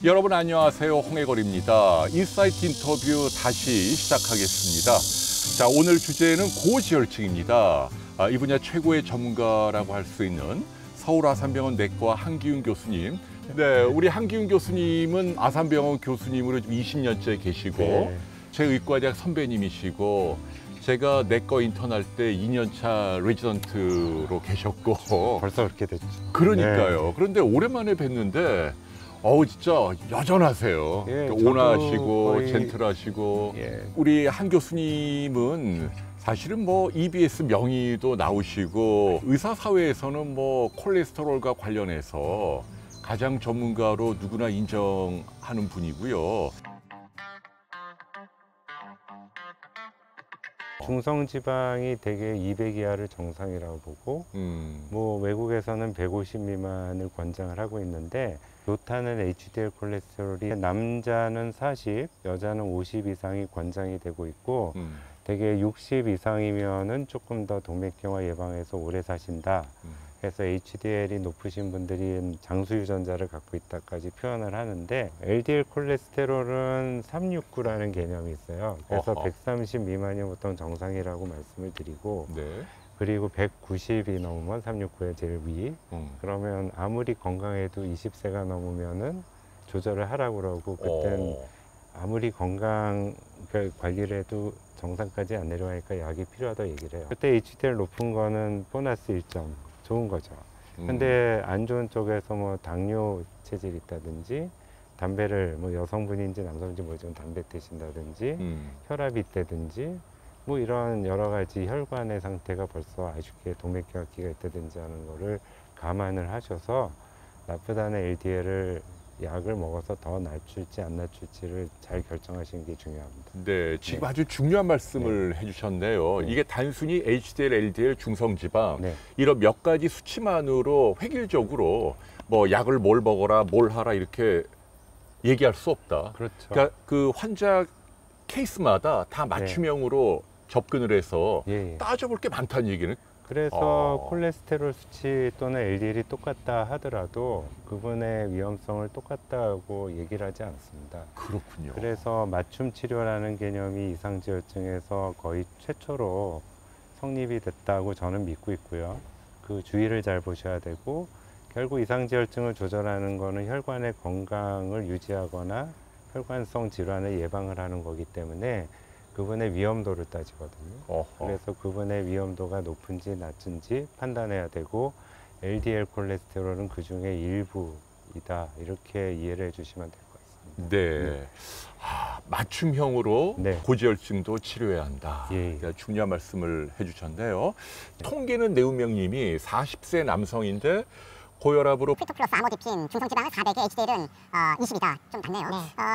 여러분 안녕하세요. 홍해걸입니다. 인사이트 인터뷰 다시 시작하겠습니다. 자, 오늘 주제는 고지혈증입니다. 이 분야 최고의 전문가라고 할 수 있는 서울아산병원 내과 한기훈 교수님. 네, 우리 한기훈 교수님은 아산병원 교수님으로 20년째 계시고 네. 제 의과대학 선배님이시고 제가 내과 인턴할 때 2년차 레지던트로 계셨고 벌써 그렇게 됐죠. 그러니까요. 네. 그런데 오랜만에 뵀는데 진짜 여전하세요. 예, 온화하시고 거의... 젠틀하시고. 예. 우리 한 교수님은 사실은 뭐 EBS 명의도 나오시고 의사 사회에서는 뭐 콜레스테롤과 관련해서 가장 전문가로 누구나 인정하는 분이고요. 중성지방이 대개 200 이하를 정상이라고 보고 뭐 외국에서는 150 미만을 권장을 하고 있는데 좋다는 HDL 콜레스테롤이 남자는 40, 여자는 50 이상이 권장이 되고 있고 대개 60 이상이면은 조금 더 동맥경화 예방해서 오래 사신다. 그래서 HDL이 높으신 분들이 장수 유전자를 갖고 있다까지 표현을 하는데 LDL 콜레스테롤은 369라는 개념이 있어요. 그래서 130 미만이 보통 정상이라고 말씀을 드리고 네. 그리고 190이 넘으면 369의 제일 위. 그러면 아무리 건강해도 20세가 넘으면은 조절을 하라고 그러고 그땐 아무리 건강 관리를 해도 정상까지 안 내려가니까 약이 필요하다고 얘기를 해요. 그때 HDL 높은 거는 보너스 1점. 좋은 거죠. 근데 안 좋은 쪽에서 뭐 당뇨 체질이 있다든지 담배를 뭐 여성분인지 남성인지 모르지만 담배 드신다든지 혈압이 있다든지 뭐 이런 여러 가지 혈관의 상태가 벌써 아쉽게 동맥경화기가 있다든지 하는 거를 감안을 하셔서 나쁘다는 LDL을 약을 먹어서 더 낮출지 안 낮출지를 잘 결정하시는 게 중요합니다. 네, 지금 아주 중요한 말씀을 해주셨네요. 이게 단순히 HDL, LDL, 중성지방 이런 몇 가지 수치만으로 획일적으로 뭐 약을 뭘 먹어라, 뭘 하라 이렇게 얘기할 수 없다. 그렇죠. 그러니까 그 환자 케이스마다 다 맞춤형으로 접근을 해서 따져볼 게 많다는 얘기는. 그래서 콜레스테롤 수치 또는 LDL이 똑같다 하더라도 그분의 위험성을 똑같다고 얘기를 하지 않습니다. 그렇군요. 그래서 맞춤 치료라는 개념이 이상지혈증에서 거의 최초로 성립이 됐다고 저는 믿고 있고요. 그 주의를 잘 보셔야 되고 결국 이상지혈증을 조절하는 거는 혈관의 건강을 유지하거나 혈관성 질환을 예방을 하는 거기 때문에 그분의 위험도를 따지거든요. 그래서 그분의 위험도가 높은지 낮은지 판단해야 되고 LDL 콜레스테롤은 그 중에 일부이다. 이렇게 이해를 해주시면 될 것 같습니다. 네. 맞춤형으로 고지혈증도 치료해야 한다. 그러니까 중요한 말씀을 해주셨는데요. 통계는 내운명님이 40세 남성인데 고혈압으로 프리토 플러스 아모디핀, 중성지방은 400에 HDL은 20이다. 좀 낮네요.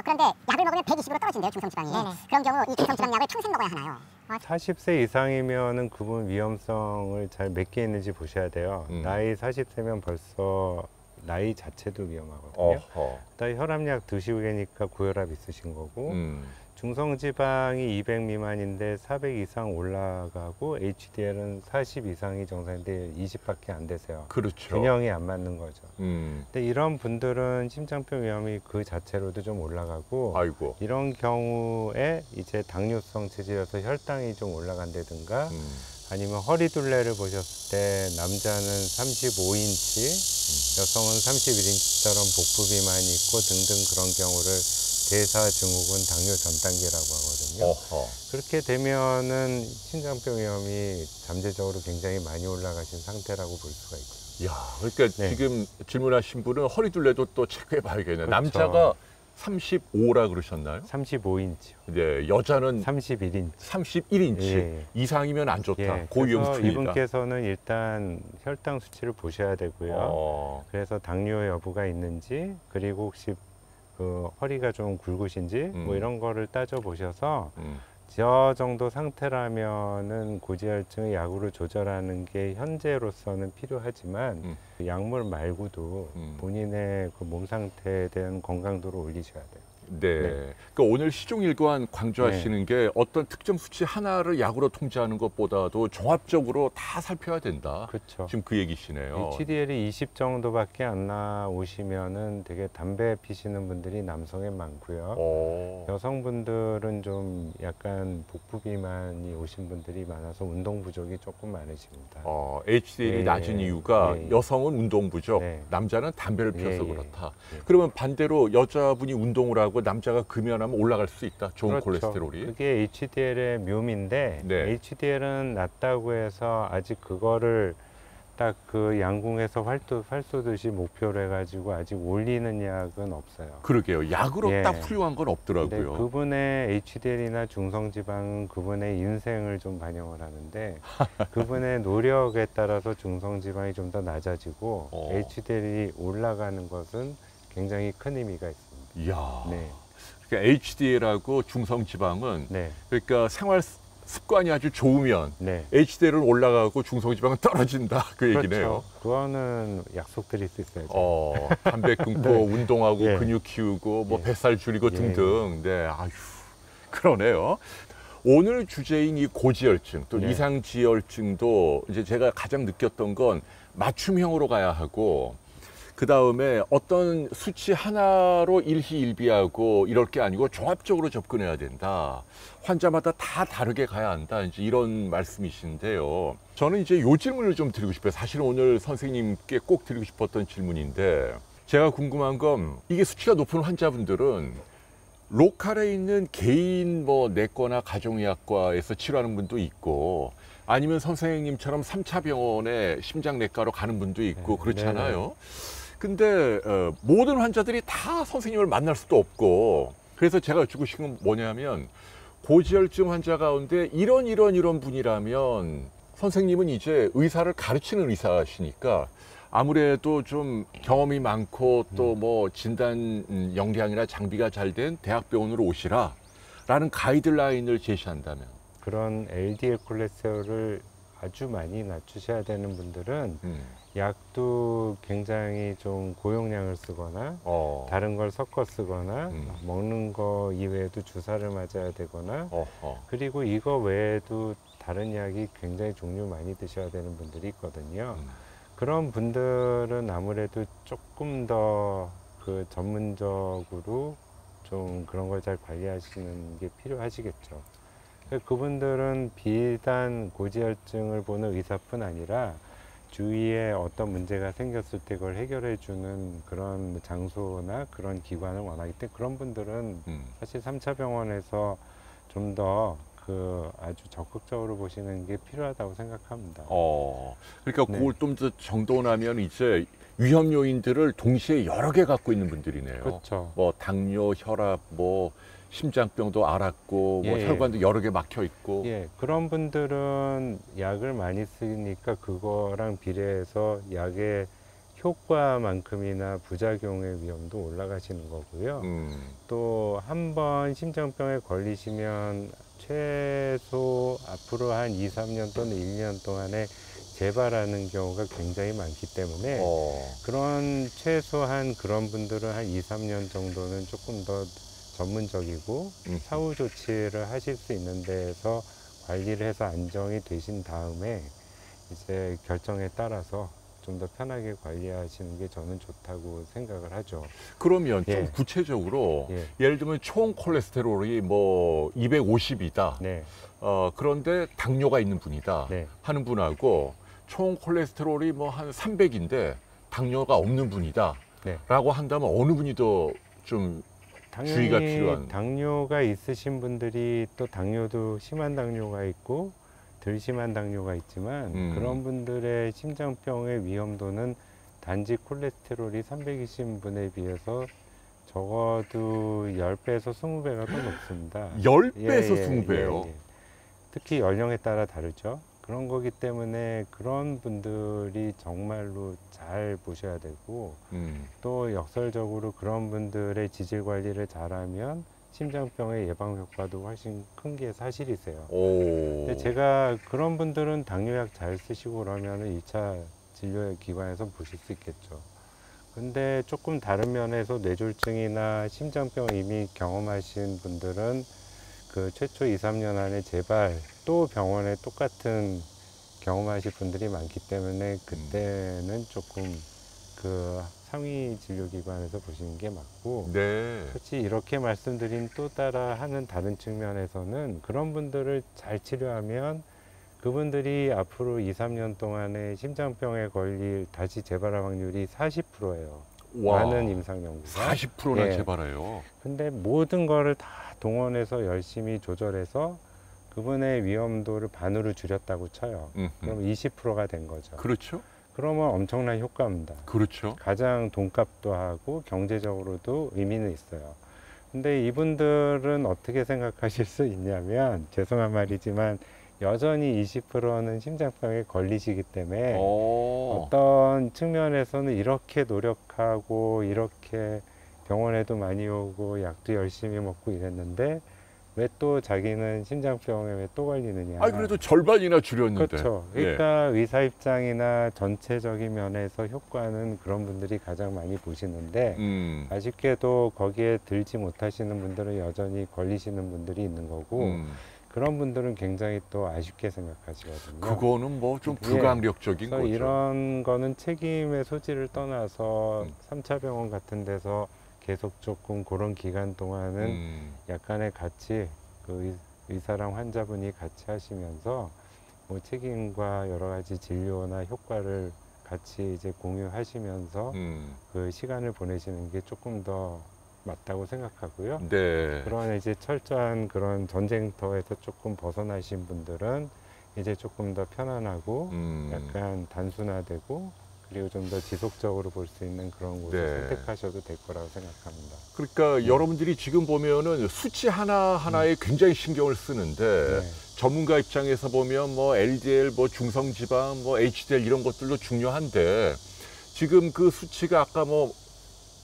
그런데 약을 먹으면 120으로 떨어진대요, 중성지방이. 그런 경우 이 중성지방 약을 평생 먹어야 하나요? 40세 이상이면은 그분 위험성을 잘 몇 개 있는지 보셔야 돼요. 나이 40세면 벌써 나이 자체도 위험하거든요. 그다음에 혈압약 드시고 계니까 고혈압 있으신 거고 중성지방이 200 미만인데 400 이상 올라가고 HDL은 40 이상이 정상인데 20밖에 안 되세요. 그렇죠. 균형이 안 맞는 거죠. 근데 이런 분들은 심장병 위험이 그 자체로도 좀 올라가고 이런 경우에 이제 당뇨성 체질이어서 혈당이 좀 올라간다든가 아니면 허리둘레를 보셨을 때 남자는 35인치, 여성은 31인치처럼 복부 비만이 있고 등등 그런 경우를 대사증후군 당뇨 전 단계라고 하거든요. 그렇게 되면은 심장병 위험이 잠재적으로 굉장히 많이 올라가신 상태라고 볼 수가 있고요. 그러니까 지금 질문하신 분은 허리둘레도 또 체크해 봐야겠네요. 남자가 35라 그러셨나요? 35인치요. 네, 여자는 31인치. 31인치 이상이면 안 좋다. 고위험수준이다. 이분께서는 일단 혈당 수치를 보셔야 되고요. 그래서 당뇨 여부가 있는지 그리고 혹시 그 허리가 좀 굵으신지 뭐 이런 거를 따져 보셔서 저 정도 상태라면은 고지혈증의 약으로 조절하는 게 현재로서는 필요하지만 약물 말고도 본인의 그 몸 상태에 대한 건강도를 올리셔야 돼요. 네. 그러니까 오늘 시종일관 강조하시는 게 어떤 특정 수치 하나를 약으로 통제하는 것보다도 종합적으로 다 살펴야 된다. 그렇죠. 지금 그 얘기시네요. HDL이 20 정도밖에 안 나오시면은 되게 담배 피시는 분들이 남성에 많고요. 여성분들은 좀 약간 복부 비만이 오신 분들이 많아서 운동 부족이 조금 많으십니다. HDL이 예, 낮은 이유가 예. 여성은 운동 부족, 네. 남자는 담배를 피워서 예, 예. 그렇다. 예. 그러면 반대로 여자분이 운동을 하고 남자가 금연하면 올라갈 수 있다. 좋은 그렇죠. 콜레스테롤이. 그게 HDL의 묘미인데 네. HDL은 낮다고 해서 아직 그거를 딱 그 양궁에서 활 쏘듯이 목표로 해가지고 아직 올리는 약은 없어요. 그러게요. 약으로 예. 딱 훌륭한 건 근데 없더라고요. 그분의 HDL이나 중성지방은 그분의 인생을 좀 반영을 하는데 그분의 노력에 따라서 중성지방이 좀 더 낮아지고 HDL이 올라가는 것은 굉장히 큰 의미가 있습니다. 이야. 네. 그러니까 HDL하고 중성지방은 네. 그러니까 생활 습관이 아주 좋으면 네. HDL은 올라가고 중성지방은 떨어진다. 그 얘기네요. 그렇죠. 그거는 약속드릴 수 있어요. 담배 끊고 네. 운동하고 예. 근육 키우고 뭐 예. 뱃살 줄이고 예. 등등. 네, 아휴, 그러네요. 오늘 주제인 이 고지혈증 또 네. 이상지혈증도 이제 제가 가장 느꼈던 건 맞춤형으로 가야 하고 그 다음에 어떤 수치 하나로 일희일비하고 이럴 게 아니고 종합적으로 접근해야 된다. 환자마다 다 다르게 가야 한다. 이제 이런 말씀이신데요. 저는 이제 요 질문을 좀 드리고 싶어요. 사실은 오늘 선생님께 꼭 드리고 싶었던 질문인데 제가 궁금한 건 이게 수치가 높은 환자분들은 로컬에 있는 개인 뭐 내과나 가정의학과에서 치료하는 분도 있고 아니면 선생님처럼 3차 병원에 심장내과로 가는 분도 있고 네, 그렇잖아요. 근데 모든 환자들이 다 선생님을 만날 수도 없고 그래서 제가 여쭙고 싶은 건 뭐냐면 고지혈증 환자 가운데 이런 분이라면 선생님은 이제 의사를 가르치는 의사시니까 아무래도 좀 경험이 많고 또 뭐 진단 역량이나 장비가 잘 된 대학병원으로 오시라 라는 가이드라인을 제시한다면 그런 LDL 콜레스테롤을 아주 많이 낮추셔야 되는 분들은 약도 굉장히 좀 고용량을 쓰거나 다른 걸 섞어 쓰거나 먹는 거 이외에도 주사를 맞아야 되거나 그리고 이거 외에도 다른 약이 굉장히 종류 많이 드셔야 되는 분들이 있거든요. 그런 분들은 아무래도 조금 더 그 전문적으로 좀 그런 걸 잘 관리하시는 게 필요하시겠죠. 그분들은 비단 고지혈증을 보는 의사뿐 아니라 주위에 어떤 문제가 생겼을 때 그걸 해결해 주는 그런 장소나 그런 기관을 원하기 때문에 그런 분들은 사실 3차 병원에서 좀 더 그 아주 적극적으로 보시는 게 필요하다고 생각합니다. 그러니까 네. 그걸 좀 더 정돈하면 이제 위험 요인들을 동시에 여러 개 갖고 있는 분들이네요. 그렇죠. 뭐 당뇨, 혈압, 뭐 심장병도 앓았고, 뭐 예. 혈관도 여러 개 막혀 있고. 예, 그런 분들은 약을 많이 쓰니까 그거랑 비례해서 약의 효과만큼이나 부작용의 위험도 올라가시는 거고요. 또 한 번 심장병에 걸리시면 최소 앞으로 한 2, 3년 또는 1년 동안에 재발하는 경우가 굉장히 많기 때문에 그런 최소한 그런 분들은 한 2, 3년 정도는 조금 더 전문적이고 사후 조치를 하실 수 있는 데에서 관리를 해서 안정이 되신 다음에 이제 결정에 따라서 좀 더 편하게 관리하시는 게 저는 좋다고 생각을 하죠. 그러면 좀 예. 구체적으로 예. 예를 들면 총 콜레스테롤이 뭐 250이다. 네, 그런데 당뇨가 있는 분이다 네. 하는 분하고 총 콜레스테롤이 뭐 한 300인데 당뇨가 없는 분이다 네. 라고 한다면 어느 분이 더 좀 주의가 필요한. 당뇨가 있으신 분들이 또 당뇨도 심한 당뇨가 있고 덜 심한 당뇨가 있지만 그런 분들의 심장병의 위험도는 단지 콜레스테롤이 300이신 분에 비해서 적어도 10배에서 20배가 더 높습니다. 10배에서 20배요? 특히 연령에 따라 다르죠. 그런 거기 때문에 그런 분들이 정말로 잘 보셔야 되고 또 역설적으로 그런 분들의 지질 관리를 잘하면 심장병의 예방 효과도 훨씬 큰 게 사실이세요. 근데 제가 그런 분들은 당뇨약 잘 쓰시고 그러면은 2차 진료 기관에서 보실 수 있겠죠. 근데 조금 다른 면에서 뇌졸중이나 심장병 이미 경험하신 분들은 그 최초 2, 3년 안에 재발 또 병원에 똑같은 경험하실 분들이 많기 때문에 그때는 조금 그 상위 진료기관에서 보시는 게 맞고, 네. 그렇지 이렇게 말씀드린 또 따라 하는 다른 측면에서는 그런 분들을 잘 치료하면 그분들이 앞으로 2, 3년 동안에 심장병에 걸릴 다시 재발할 확률이 40%예요. 와, 많은 임상 연구가. 40%나 예. 재발해요. 근데 모든 거를 다 동원해서 열심히 조절해서 그분의 위험도를 반으로 줄였다고 쳐요. 그럼 20%가 된 거죠. 그렇죠. 그러면 엄청난 효과입니다. 그렇죠. 가장 돈값도 하고 경제적으로도 의미는 있어요. 근데 이분들은 어떻게 생각하실 수 있냐면, 죄송한 말이지만 여전히 20%는 심장병에 걸리시기 때문에 어떤 측면에서는 이렇게 노력하고 이렇게 병원에도 많이 오고 약도 열심히 먹고 이랬는데 왜 또 자기는 심장병에 왜 또 걸리느냐. 아, 그래도 절반이나 줄였는데. 그렇죠. 그러니까 의사 입장이나 전체적인 면에서 효과는 그런 분들이 가장 많이 보시는데 아쉽게도 거기에 들지 못하시는 분들은 여전히 걸리시는 분들이 있는 거고, 그런 분들은 굉장히 또 아쉽게 생각하시거든요. 그거는 뭐 좀 불강력적인 그래서 거죠. 이런 거는 책임의 소지를 떠나서 3차 병원 같은 데서 계속 조금 그런 기간 동안은 약간의 같이 그 의사랑 환자분이 같이 하시면서 뭐 책임과 여러 가지 진료나 효과를 같이 이제 공유하시면서 그 시간을 보내시는 게 조금 더 맞다고 생각하고요. 네. 그런 이제 철저한 그런 전쟁터에서 조금 벗어나신 분들은 이제 조금 더 편안하고 약간 단순화되고 그리고 좀 더 지속적으로 볼 수 있는 그런 곳을 선택하셔도 될 거라고 생각합니다. 그러니까 여러분들이 지금 보면은 수치 하나하나에 굉장히 신경을 쓰는데 전문가 입장에서 보면 뭐 LDL, 뭐 중성지방, 뭐 HDL 이런 것들도 중요한데 지금 그 수치가 아까 뭐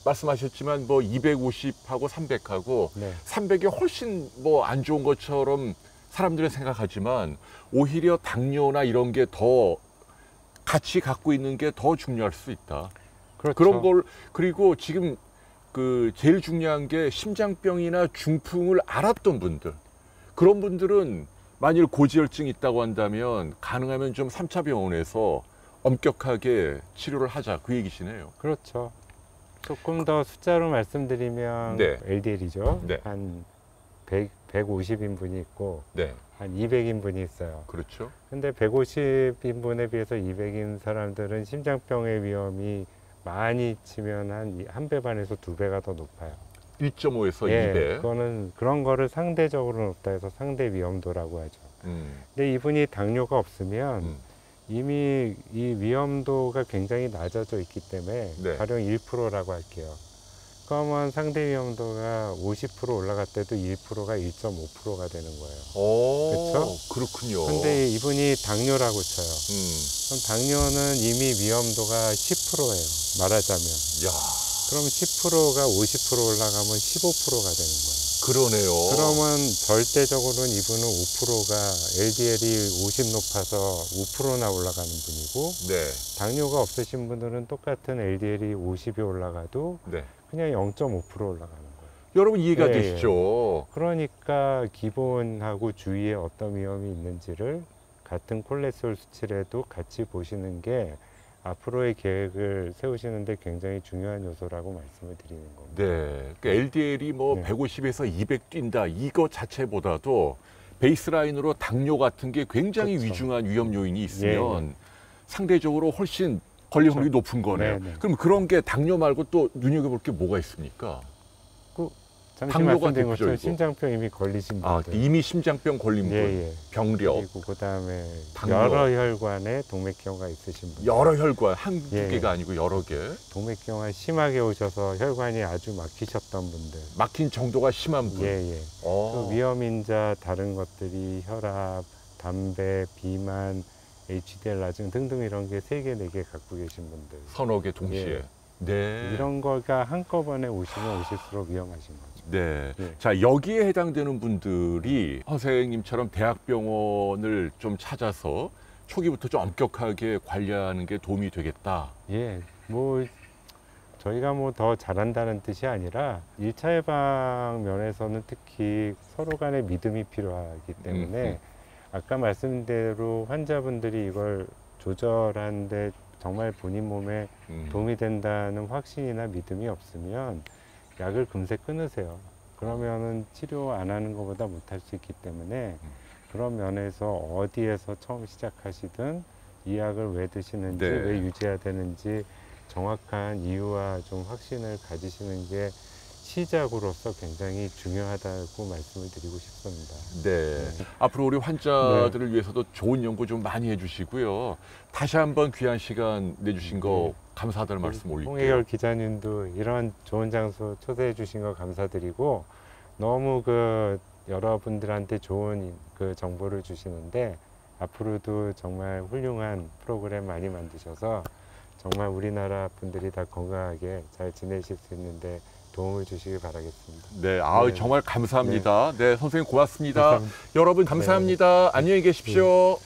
말씀하셨지만 뭐 250하고 300하고 300이 훨씬 뭐 안 좋은 것처럼 사람들은 생각하지만 오히려 당뇨나 이런 게 더 같이 갖고 있는 게 더 중요할 수 있다. 그렇죠. 그런 걸 그리고 지금 그 제일 중요한 게 심장병이나 중풍을 알았던 분들, 그런 분들은 만일 고지혈증이 있다고 한다면 가능하면 좀 3차 병원에서 엄격하게 치료를 하자, 그 얘기시네요. 그렇죠. 조금 더 숫자로 말씀드리면 LDL이죠. 한 150인분이 있고 한 200인분이 있어요. 그렇죠. 근데 150인분에 비해서 200인 사람들은 심장병의 위험이 많이 치면 한 배 반에서 2배가 더 높아요. 1.5에서 예, 2배. 그거는 그런 거를 상대적으로 높다 해서 상대 위험도라고 하죠. 근데 이분이 당뇨가 없으면 이미 이 위험도가 굉장히 낮아져 있기 때문에 가령 1%라고 할게요. 그러면 상대 위험도가 50% 올라갈 때도 1%가 1.5%가 되는 거예요. 그렇죠? 그렇군요. 근데 이분이 당뇨라고 쳐요. 그럼 당뇨는 이미 위험도가 10%예요. 말하자면. 야. 그럼 10%가 50% 올라가면 15%가 되는 거예요. 그러네요. 그러면 절대적으로는 이분은 5%가 LDL이 50 높아서 5%나 올라가는 분이고, 당뇨가 없으신 분들은 똑같은 LDL이 50이 올라가도 그냥 0.5% 올라가는 거예요. 여러분 이해가 되시죠? 그러니까 기본하고 주위에 어떤 위험이 있는지를 같은 콜레스테롤 수치라도 같이 보시는 게 앞으로의 계획을 세우시는데 굉장히 중요한 요소라고 말씀을 드리는 겁니다. 네, 그러니까 LDL이 뭐 150에서 200 뛴다 이거 자체보다도 베이스라인으로 당뇨 같은 게 굉장히 위중한 위험 요인이 있으면 상대적으로 훨씬 걸릴 확률이 높은 거네요. 그럼 그런 게 당뇨 말고 또 눈여겨볼 게 뭐가 있습니까? 잠시 말씀드린 것처럼 심장병 이미 걸리신 분들. 이미 심장병 걸린 분, 병력. 그리고 그다음에 여러 혈관에 동맥경화 있으신 분들. 여러 혈관, 한두 개가 아니고 여러 개. 동맥경화 심하게 오셔서 혈관이 아주 막히셨던 분들. 막힌 정도가 심한 분. 또 위험인자 다른 것들이 혈압, 담배, 비만, HDL 나중 등등 이런 게 3개, 4개 갖고 계신 분들. 서너 개 동시에. 이런 거가 한꺼번에 오시면 오실수록 위험하신 거죠. 자, 여기에 해당되는 분들이 선생님처럼 대학병원을 좀 찾아서 초기부터 좀 엄격하게 관리하는 게 도움이 되겠다. 뭐 저희가 뭐 더 잘한다는 뜻이 아니라 1차 예방 면에서는 특히 서로 간의 믿음이 필요하기 때문에 아까 말씀드린 대로 환자분들이 이걸 조절하는데 정말 본인 몸에 도움이 된다는 확신이나 믿음이 없으면 약을 금세 끊으세요. 그러면은 치료 안 하는 것보다 못할 수 있기 때문에 그런 면에서 어디에서 처음 시작하시든 이 약을 왜 드시는지, 네. 왜 유지해야 되는지 정확한 이유와 좀 확신을 가지시는 게 시작으로서 굉장히 중요하다고 말씀을 드리고 싶습니다. 네. 앞으로 우리 환자들을 위해서도 좋은 연구 좀 많이 해주시고요. 다시 한번 귀한 시간 내주신 거 감사하다는 말씀 올릴게요. 홍혜결 기자님도 이런 좋은 장소 초대해 주신 거 감사드리고 너무 그 여러분들한테 좋은 그 정보를 주시는데 앞으로도 정말 훌륭한 프로그램 많이 만드셔서 정말 우리나라 분들이 다 건강하게 잘 지내실 수 있는데 도움을 주시기 바라겠습니다. 네, 아우 네. 정말 감사합니다. 네, 선생님 고맙습니다. 감사합니다. 여러분 감사합니다. 안녕히 계십시오.